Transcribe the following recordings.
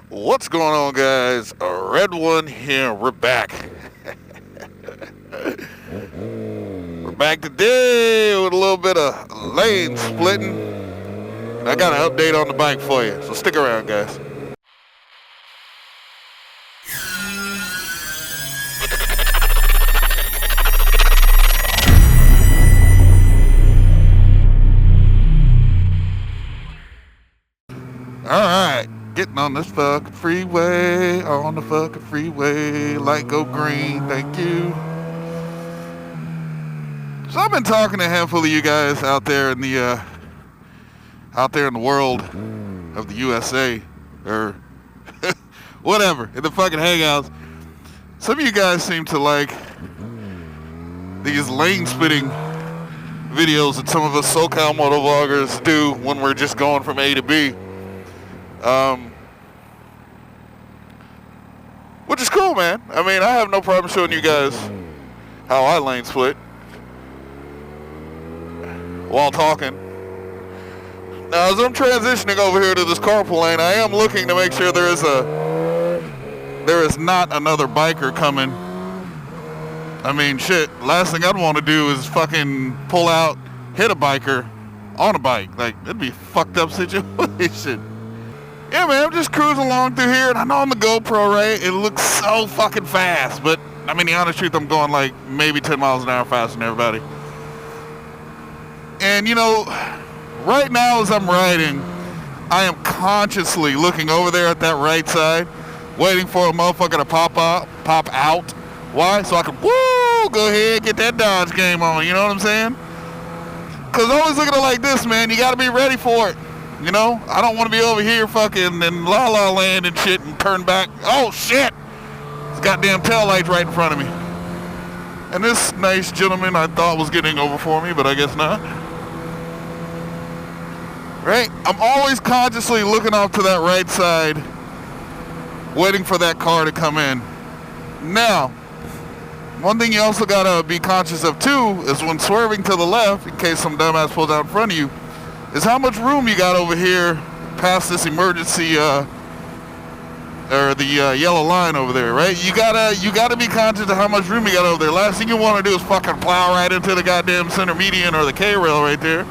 What's going on, guys? Red One here. We're back. We're back today with a little bit of lane splitting. I got an update on the bike for you, so stick around, guys. Alright, getting on this fucking freeway, on the fucking freeway, light go green, thank you. So I've been talking to a handful of you guys out there in the world of the USA, or whatever, in the fucking hangouts. Some of you guys seem to like these lane splitting videos that some of us SoCal motovloggers do when we're just going from A to B. Which is cool, man. I mean, I have no problem showing you guys how I lane split while talking. Now, as I'm transitioning over here to this carpool lane, I am looking to make sure there is not another biker coming. I mean, shit, last thing I'd want to do is fucking pull out, hit a biker on a bike. Like, that'd be a fucked up situation. Yeah, man, I'm just cruising along through here, and I know on the GoPro, right, it looks so fucking fast, but, I mean, the honest truth, I'm going, like, maybe 10 miles an hour faster than everybody. And, you know, right now as I'm riding, I am consciously looking over there at that right side, waiting for a motherfucker to pop out. Why? So I can, go ahead, get that dodge game on, you know what I'm saying? Because always looking at it like this, man, you got to be ready for it. You know, I don't want to be over here fucking in La La Land and shit and turn back. Oh, shit! It's goddamn taillights right in front of me. And this nice gentleman I thought was getting over for me, but I guess not. Right? I'm always consciously looking off to that right side, waiting for that car to come in. Now, one thing you also gotta be conscious of too is when swerving to the left, in case some dumbass pulls out in front of you, is how much room you got over here past this emergency or the yellow line over there, right? You gotta be conscious of how much room you got over there. Last thing you want to do is fucking plow right into the goddamn center median or the K-rail right there.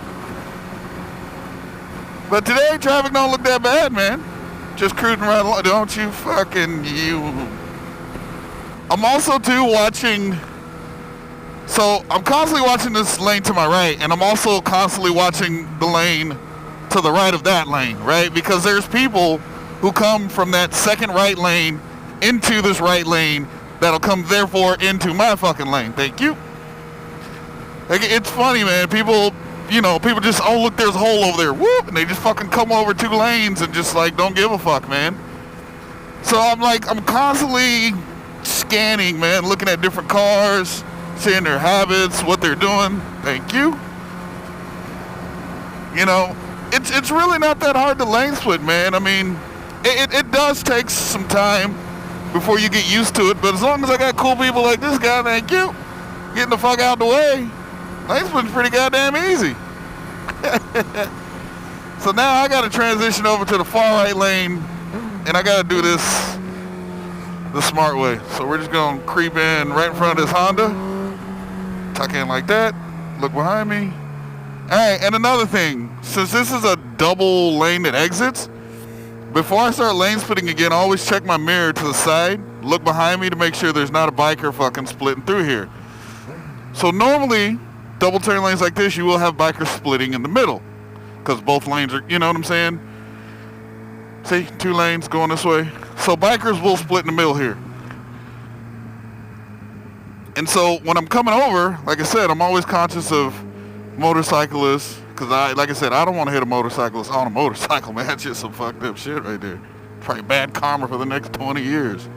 But today traffic don't look that bad, man. Just cruising right along. Don't you fucking you. I'm also too watching. So I'm constantly watching this lane to my right, and I'm also constantly watching the lane to the right of that lane, right? Because there's people who come from that second right lane into this right lane that'll come therefore into my fucking lane. Thank you. Like, it's funny, man. People just, oh, look, there's a hole over there. Whoop, and they just fucking come over two lanes and just, like, don't give a fuck, man. So I'm constantly scanning, man, looking at different cars, seeing their habits, what they're doing. Thank you. You know, it's really not that hard to lane split, man. I mean, it does take some time before you get used to it, but as long as I got cool people like this guy, thank you, getting the fuck out the way, lane split's pretty goddamn easy. So now I gotta transition over to the far right lane, and I gotta do this the smart way. So we're just gonna creep in right in front of this Honda. Tuck in like that, look behind me. Alright, and another thing, since this is a double lane that exits, before I start lane splitting again, I always check my mirror to the side, look behind me to make sure there's not a biker fucking splitting through here. So normally, double turn lanes like this, you will have bikers splitting in the middle, because both lanes are, you know what I'm saying? See, two lanes going this way. So bikers will split in the middle here. And so when I'm coming over, like I said, I'm always conscious of motorcyclists, because like I said, I don't want to hit a motorcyclist on a motorcycle, man. That's just some fucked up shit right there. Probably bad karma for the next 20 years.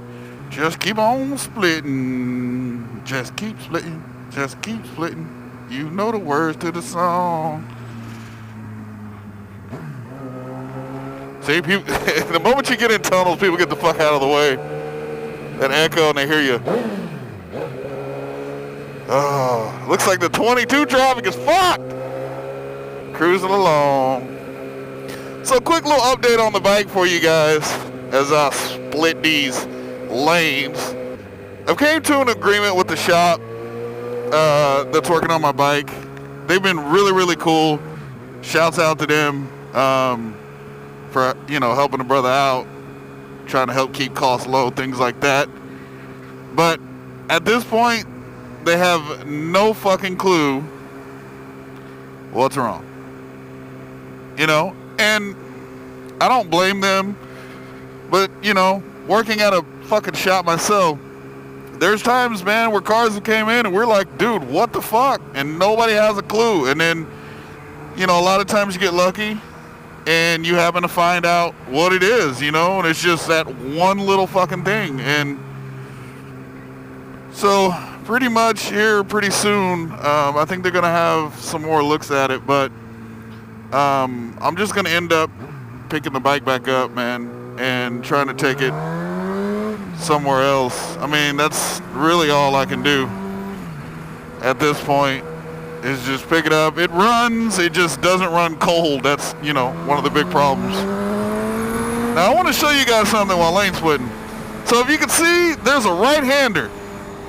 Just keep on splitting. Just keep splitting. Just keep splitting. You know the words to the song. See, people, the moment you get in tunnels, people get the fuck out of the way. That echo, and they hear you. Oh, looks like the 22 traffic is fucked. Cruising along. So quick little update on the bike for you guys. as I split these lanes. I've came to an agreement with the shop that's working on my bike. They've been really, really cool. Shouts out to them for, helping a brother out, trying to help keep costs low, things like that. But at this point, they have no fucking clue what's wrong. And I don't blame them, but, working at a fucking shop myself, there's times, man, where cars have came in and we're like, dude, what the fuck? And nobody has a clue. And then, a lot of times you get lucky and you happen to find out what it is, and it's just that one little fucking thing. And so pretty much here pretty soon, I think they're going to have some more looks at it, but I'm just going to end up picking the bike back up, man, and trying to take it somewhere else. I mean, that's really all I can do at this point, is just pick it up. It runs, it just doesn't run cold. That's, one of the big problems. Now, I want to show you guys something while lane splitting. So if you can see, there's a right-hander.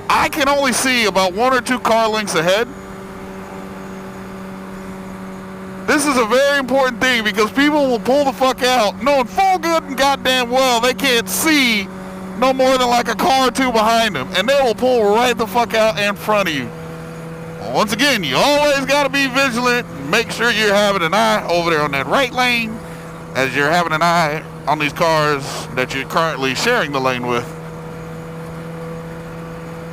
I can only see about 1 or 2 car lengths ahead. This is a very important thing because people will pull the fuck out knowing full good and goddamn well they can't see no more than like a car or 2 behind them, and they will pull right the fuck out in front of you. Well, once again, you always got to be vigilant and make sure you're having an eye over there on that right lane as you're having an eye on these cars that you're currently sharing the lane with.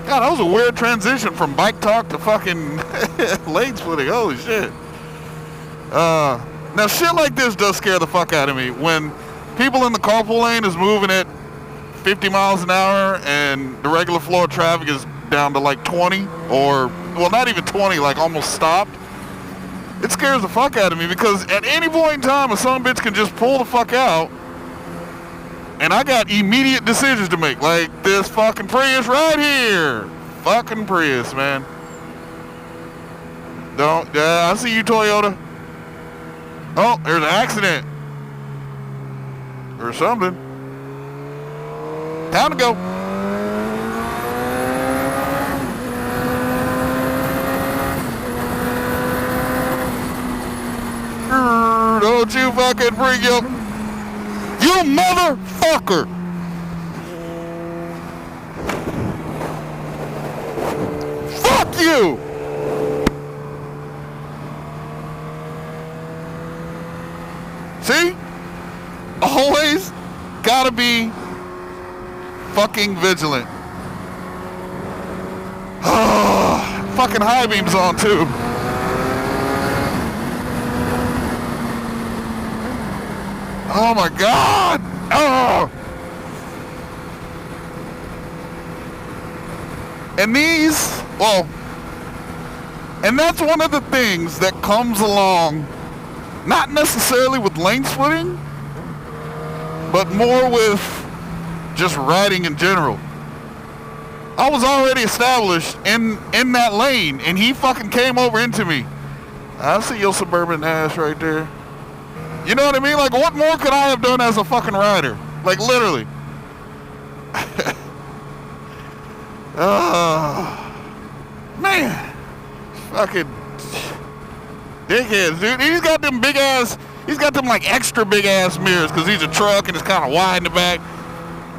God, that was a weird transition from bike talk to fucking lane splitting. Holy shit. Now shit like this does scare the fuck out of me when people in the carpool lane is moving at 50 miles an hour and the regular flow of traffic is down to like 20 or, well, not even 20, like almost stopped. It scares the fuck out of me because at any point in time a son of a bitch can just pull the fuck out and I got immediate decisions to make, like this fucking Prius right here. Fucking Prius, man. I see you, Toyota. Oh, there's an accident or something. Time to go. Don't you fucking bring you motherfucker. Fuck you. See? Always gotta be fucking vigilant. Fucking high beams on too. Oh my god! Oh! And and that's one of the things that comes along, not necessarily with lane splitting, but more with just riding in general. I was already established in that lane, and he fucking came over into me. I see your suburban ass right there. You know what I mean? Like, what more could I have done as a fucking rider? Like, literally. Man. Fucking dickheads, dude. He's got them like extra big ass mirrors because he's a truck and it's kind of wide in the back.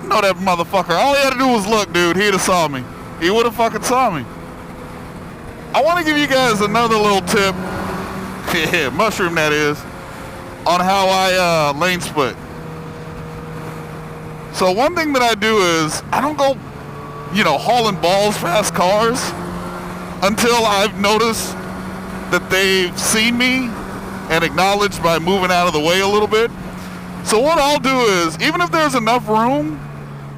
You know that motherfucker. All he had to do was look, dude. He'd have saw me. He would have fucking saw me. I want to give you guys another little tip. Yeah, mushroom that is. On how I lane split. So one thing that I do is I don't go, hauling balls past cars until I've noticed that they've seen me and acknowledged by moving out of the way a little bit. So what I'll do is, even if there's enough room,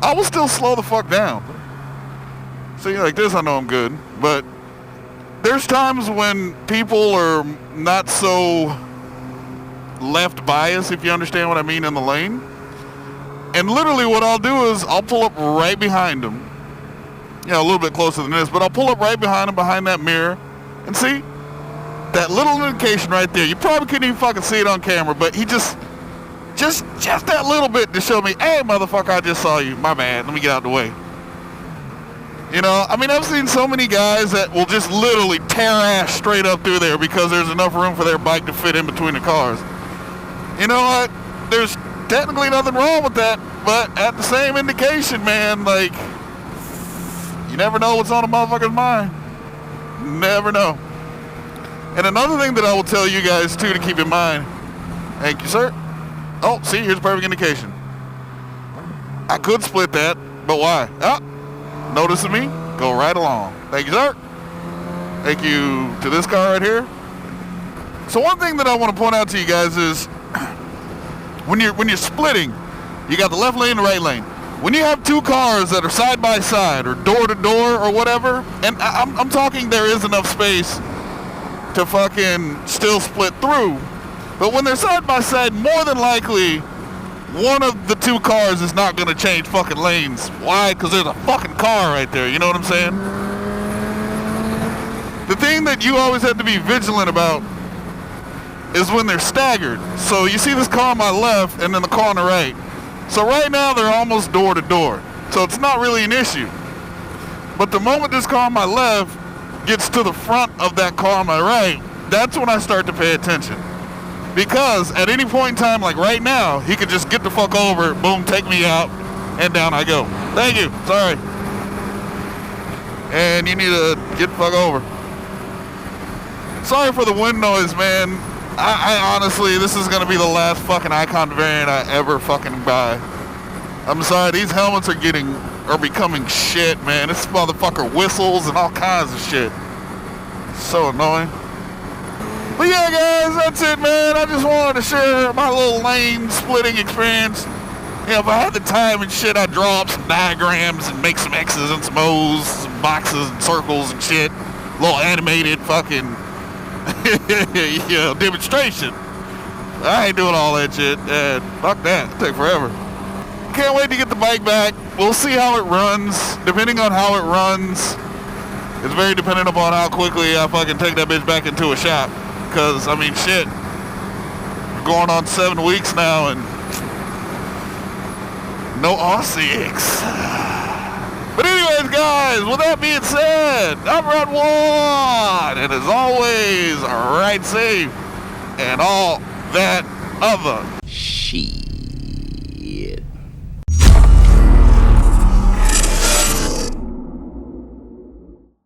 I will still slow the fuck down. See, like this, I know I'm good. But there's times when people are not so left bias, if you understand what I mean, in the lane. And literally what I'll do is I'll pull up right behind them. A little bit closer than this, but I'll pull up right behind him, behind that mirror. And see? That little indication right there. You probably couldn't even fucking see it on camera, but he Just that little bit to show me, hey, motherfucker, I just saw you. My bad. Let me get out of the way. You know, I mean, I've seen so many guys that will just literally tear ass straight up through there because there's enough room for their bike to fit in between the cars. You know what? There's technically nothing wrong with that, but at the same indication, man, like, you never know what's on a motherfucker's mind. Never know. And another thing that I will tell you guys, too, to keep in mind. Thank you, sir. Oh, see, here's a perfect indication. I could split that, but why? Ah, noticing me? Go right along. Thank you, sir. Thank you to this car right here. So one thing that I want to point out to you guys is when you're splitting, you got the left lane and the right lane. When you have two cars that are side by side or door to door or whatever, and I'm talking there is enough space to fucking still split through, but when they're side by side, more than likely one of the two cars is not going to change fucking lanes. Why? Because there's a fucking car right there. You know what I'm saying? The thing that you always have to be vigilant about is when they're staggered. So you see this car on my left and then the car on the right. So right now they're almost door to door. So it's not really an issue. But the moment this car on my left gets to the front of that car on my right, that's when I start to pay attention. Because at any point in time, like right now, he could just get the fuck over, boom, take me out, and down I go. Thank you, sorry. And you need to get the fuck over. Sorry for the wind noise, man. I honestly, this is gonna be the last fucking Icon variant I ever fucking buy. I'm sorry, these helmets are becoming shit, man. This motherfucker whistles and all kinds of shit. So annoying. But yeah, guys, that's it, man. I just wanted to share my little lane splitting experience. You know, if I had the time and shit, I'd draw up some diagrams and make some X's and some O's, some boxes and circles and shit. Little animated fucking, you know, demonstration. I ain't doing all that shit. Fuck that. It'll take forever. Can't wait to get the bike back. We'll see how it runs. Depending on how it runs, it's very dependent upon how quickly I fucking take that bitch back into a shop. Because, I mean, shit, we're going on 7 weeks now and no R6. But anyways, guys, with that being said, I'm Run One, and as always, ride safe and all that other shit.